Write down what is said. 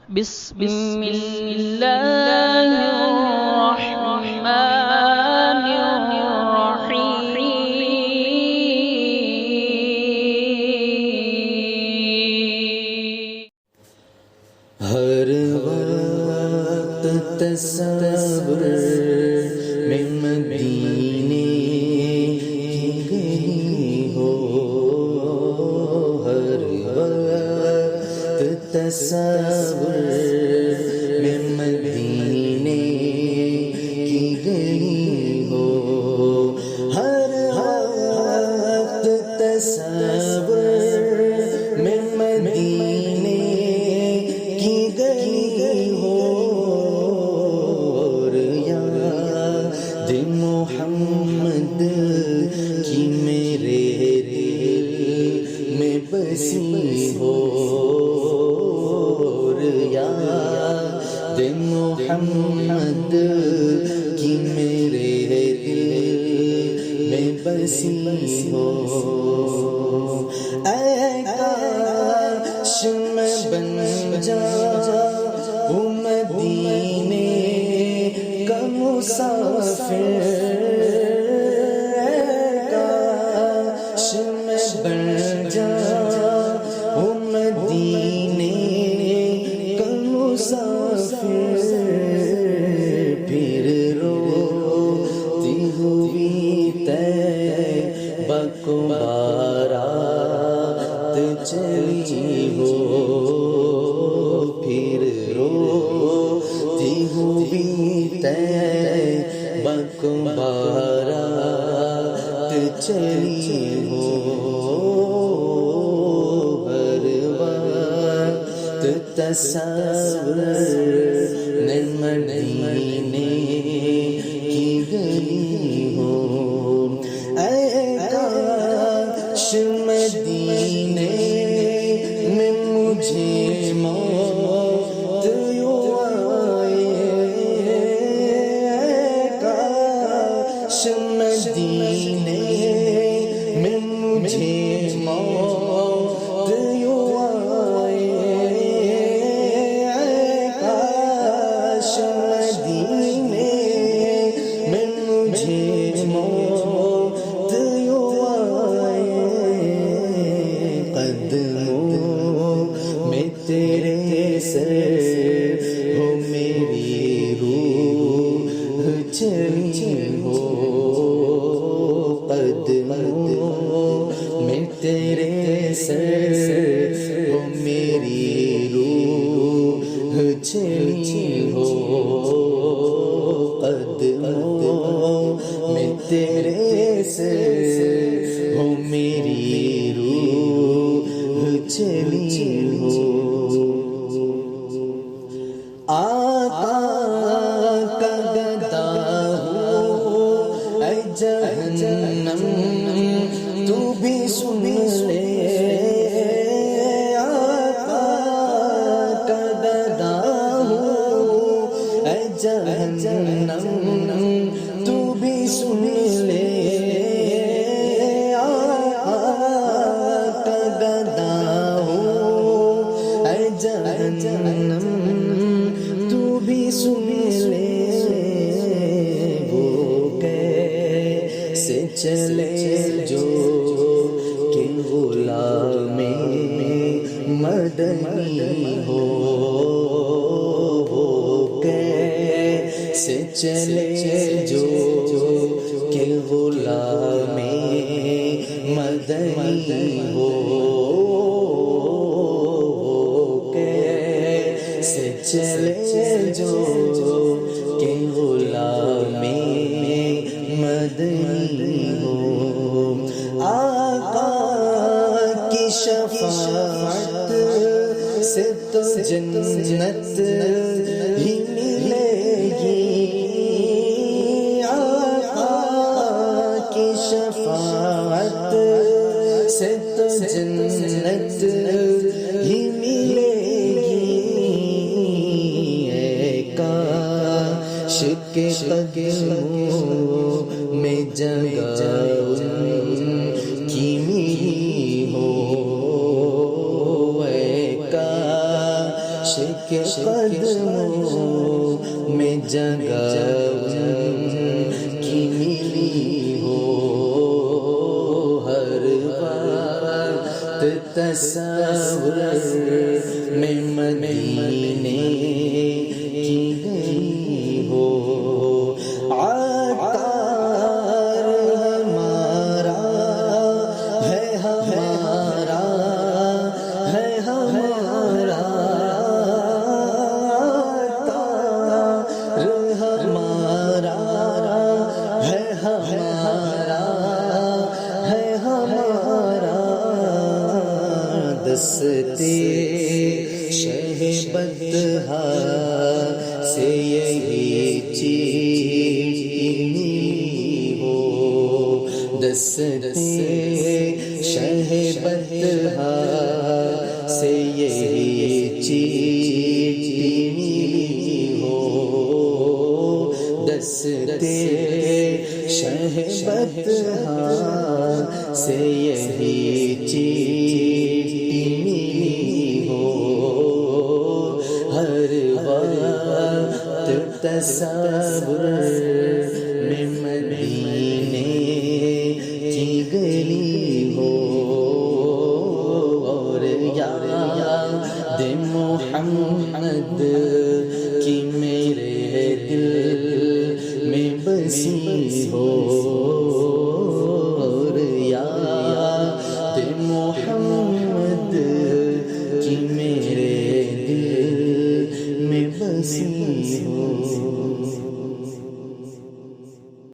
بسم الله الرحمن الرحيم. ہر وقت تصور میں مدینے کی گئی ہو، ہر وقت تصور میں مدینے کی گئی ہو، ہر وقت تصور میں مدینے کی گئی ہو، اور یاد محمد کی میرے دل میں بسی ہو، اور یاد محمد کی میرے دل میں بسی ہو، اے کاش میں بن جاؤں مدینے کا مسافر، اے کاش میں بن جاؤں مدینے کا مسافر، پھر روتی ہوئی طیبہ کو بارات چلی ہو، پھر روتی ہوئی طیبہ کو بارات چلی ہو، ہر وقت تصور میں مدینے کی گئی ہو، اے کاش مدینے میں مجھے موت یوں آئے، اے کاش مدینے میں مجھے موت یوں آئے، اے کاش مدینے میں مجھے موت یوں آئے، قدموں میں تیرے سر ہو میری روح چلی ہو، قدموں میں تیرے سر ہو میری روح چلی ہو، قدموں میں تیرے سر ہو میری روح چلی ہو، آقا کا گدا ہو اے جہنم تو بھی سن لے، آقا کا گدا ہو اے جہنم تو بھی سن لے، آقا کا گدا ہو اے جہنم تو بھی سن لے، وہ کیسے چلے جو کہ غلام مدنی ہو، وہ کیسے چلے جو کہ غلام مدنی ہو، سے چلے جو کہ غلام مدنی ہو، آقا کی شفاعت سے تو جنت ہی ملے گی، آقا کی شفاعت سے تو جنت ہی ملے گی، کاش کے قدموں میں جگہ ان کی ملی ہو، اے کاش عاشق قدموں میں جگہ کی ملی ہو، ہر وقت تصور میں مدینے کی گئی ہو، عطار ہمارا ہے ہمارا ہے ہمارا، عطار ہمارا ہے ہمارا ہے ہمارا، دستے شہ بدہا سے یہی چیز ملی ہو، دستے شہ بدہا سے یہی چیز ملی ہو، دستے شہ بدہا سے یہی چیز ملی ہو، ہر وقت تصور میں مدینے کی گلی ہو، اور یاد محمد کی میرے دل میں بسی ہو،